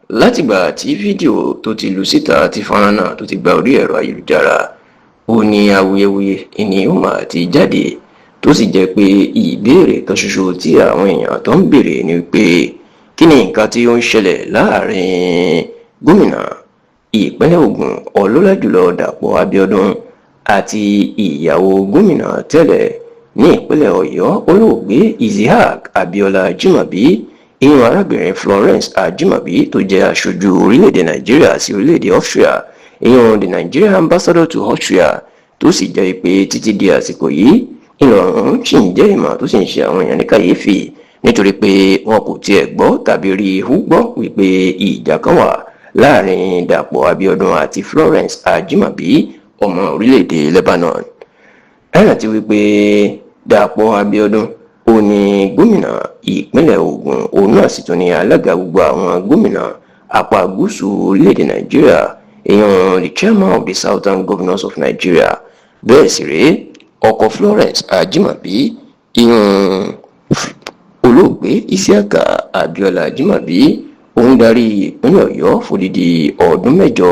látìgbà tí fídíò tó ti lu síta tí fọ́nrán náà tó ti gba orí ẹ̀rọ ayélujára ó ní awuyewuye ni ó máa ti jáde tó sì jẹ́ pé ìbéèrè kan ṣoṣo tí àwọn èèyàn tó ń béèrè ni pé kí ni nǹkan tí ó ń ṣẹlẹ̀ láàrin gómìnà ìpínlẹ̀ Ògùn ọlọ́lá jùlọ Dàpọ̀ Abíọ́dún àti ìyàwó gómìnà tẹ́lẹ̀ ní ìpínlẹ̀ Ọ̀yọ́ olóògbé Isiaq Abiola Ajimobi ìyẹn arábìnrin Florence Ajimobi tó jẹ́ aṣojú orílẹ̀-èdè Nàìjíríà sí orílẹ̀-èdè Austria ìyẹn the Nigerian ambassador to Austria tó sì jẹ́ pé títí di àsìkò yìí ìlọrin sì ń jẹ́ ìmọ̀ tó sì ń ṣe àwọn èèyàn ní kàyéfì nítorí pé wọn kò tiẹ̀ gbọ́ tàbí rí ihu gbọ́ wípé ìjà kan wà láàrin Dàpọ̀ Abíọ́dún àti Florence Ajimobi ọmọ orílẹ̀-èdè Lebanon. ẹ rántí wípé Dàpọ̀ Abíọ́dún ó ní gómìnà ìpínlẹ̀ Ògùn òun náà sì tún ní alága gbogbo àwọn gómìnà apá gúúsù orílẹ̀-èdè Nàìjíríà èèyàn the chairman of the Southern Governors of Nigeria. bẹ́ẹ̀ sì rèé ọkọ Florence Ajimobi ìyẹn olóògbé Isiaq Abiola Ajimobi òun darí ìpínlẹ̀ Ọ̀yọ́ fòdìdí ọdún mẹ́jọ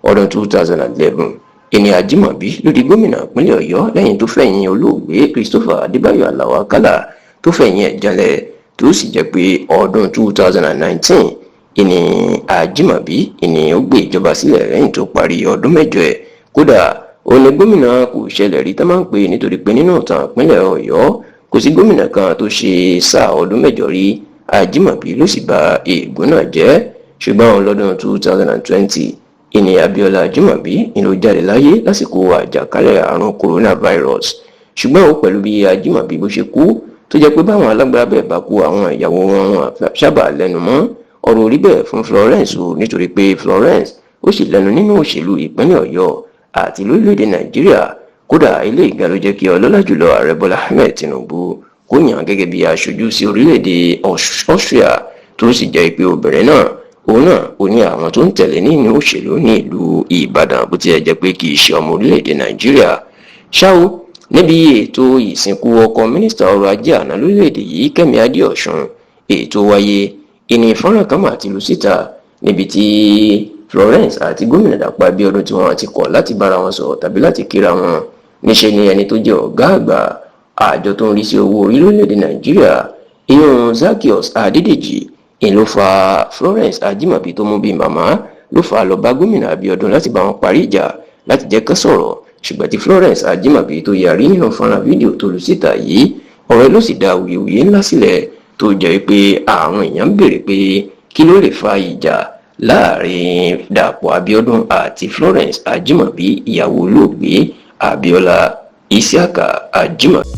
ọdún 2011 ìní Ajimobi ló di gómìnà ìpínlẹ̀ Ọ̀yọ́ lẹ́yìn tó fẹ̀yìn olóògbé Christopher Adébáyọ̀ Àlàó Àkàlà tó fẹ̀yìn ẹ̀ janlẹ̀ tó sì jẹ́ pé ọdún 2019 ìní Ajimobi ìní ó gbé ìjọba sílẹ̀ lẹ́yìn tó parí ọdún mẹ́jọ ẹ̀. kódà ó ní gómìnà kò ṣẹlẹ̀ rí tá máa ń pè nítorí pé nínú ìtàn ìpínlẹ̀ Ọ̀yọ́ kò sí gómìnà kan tó ṣe sáà ọdún mẹ́jọ rí. Ajimobi ló sì bà ègún náà jẹ́ ṣùgbọ́n lọ́dún 2020 ìní Abiola Ajimobi ni ló jáde láyé lásìkò àjàkálẹ̀ àrùn coronavirus. ṣùgbọ́n ó pẹ̀lú bí Ajimobi bó ṣe kú tó jẹ́ pé báwọn alágbára bẹ́ẹ̀ bá kú àwọn ìyàwó wọn sábà lẹ́nu mọ́ ọ̀rọ̀ orí bẹ́ẹ̀ fún Florence o nítorí pé Florence ó sì lẹ́nu nínú òṣèlú ìpínlẹ̀ Ọ̀yọ́ àti lórílẹ̀‐èdè Nàìjíríà. kódà ilé ìgbà ló jẹ́ kí ọlọ́lá jùlọ ààrẹ Bọ́lá Ahmed Tinubu kó yàn gẹ́gẹ́ bí aṣojú sí orílẹ̀‐èdè Austria tó sì jẹ́ pé obìnrin náà òun náà ó ní àwọn tó ń tẹ̀lé nínú òṣèlú ní ìlú Ìbàdàn bó tilẹ̀ jẹ́ pé kì í ṣe ọmọ orílẹ̀‐èdè Nàìjíríà. ṣáò níbi ètò ìsìnkú ọkọ mínísítà ọrọ̀ ajé àná lórílẹ̀‐èdè yìí Kẹ́mi Adéọ̀sùn ètò wáyé ìní fọ́nrán kan mà ti lu síta níbi tí Florence àti gómìnà Dàpọ̀ Abíọ́dún tí wọ́n ti kọ̀ láti bára wọn sọ̀rọ̀ tàbí láti kíra wọn. níṣẹ́ ni ẹni tó jẹ́ ọ̀gá àgbà àjọ tó ń rí sí owó orí lórílẹ̀‐èdè Nàìjíríà ìyẹn Zaccheaus Adédèjì ló fa Florence Ajimobi tó mú bíi màmá ló fa lọ bá gómìnà Abíọ́dún láti bá wọn parí ìjà láti jẹ́ kán sọ̀rọ̀ ṣùgbọ́n tí Florence Ajimobi tó yarí nínú fọ́nrán fídíò tó lu síta yìí ọ̀rọ̀ ló sì dá awuyewuye ńlá sílẹ̀ tó jẹ́ pé àwọn èèyàn ń béèrè pé kí ló lè fa ìjà láàrin Dàpọ̀ Abíọ́dún àti Florence Ajimobi ìyàwó olóògbé Abiola Isiaq Ajimobi.